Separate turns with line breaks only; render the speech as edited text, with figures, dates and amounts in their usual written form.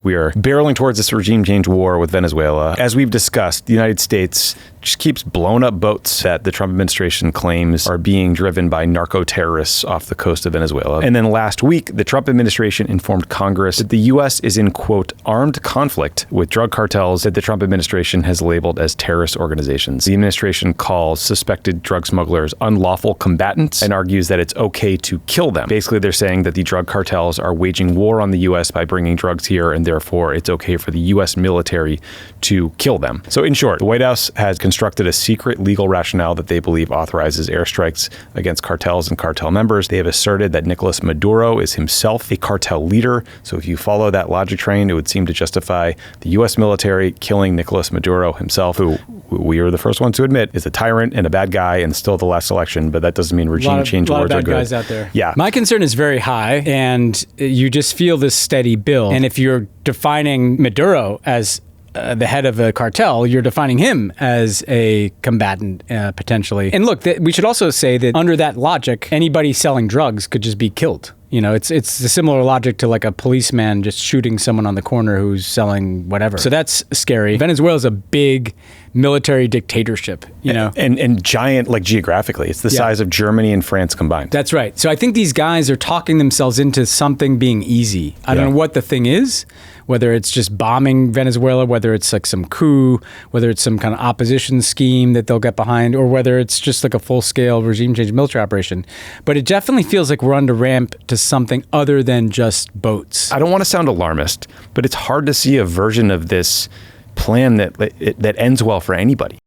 we are barreling towards this regime change war with Venezuela. As we've discussed, the United States just keeps blowing up boats that the Trump administration claims are being driven by narco-terrorists off the coast of Venezuela. And then last week, the Trump administration informed Congress that the U.S. is in, quote, armed conflict with drug cartels that the Trump administration has labeled as terrorist organizations. The administration calls suspected drug smugglers unlawful combatants and argues that it's okay to kill them. Basically, they're saying that the drug cartels are waging war on the U.S. by bringing drugs here, and therefore it's okay for the U.S. military to kill them. So in short, the White House has constructed a secret legal rationale that they believe authorizes airstrikes against cartels and cartel members. They have asserted that Nicolas Maduro is himself a cartel leader. So if you follow that logic train, it would seem to justify the U.S. military killing Nicolas Maduro himself, who we are the first ones to admit is a tyrant and a bad guy and still the last election, but that doesn't mean regime change wars are good.
A lot of bad guys out there.
Yeah.
My concern is very high, and you just feel this steady build. And if you're defining Maduro as the head of a cartel, you're defining him as a combatant, potentially. And look, we should also say that under that logic, anybody selling drugs could just be killed. You know, it's a similar logic to like a policeman just shooting someone on the corner who's selling whatever. So that's scary. Venezuela is a big military dictatorship, you know.
And giant, like geographically. It's the size of Germany and France combined.
That's right. So I think these guys are talking themselves into something being easy. I don't know what the thing is, whether it's just bombing Venezuela, whether it's like some coup, whether it's some kind of opposition scheme that they'll get behind, or whether it's just like a full-scale regime change military operation. But it definitely feels like we're on the ramp to something other than just boats.
I don't want to sound alarmist, but it's hard to see a version of this plan that ends well for anybody.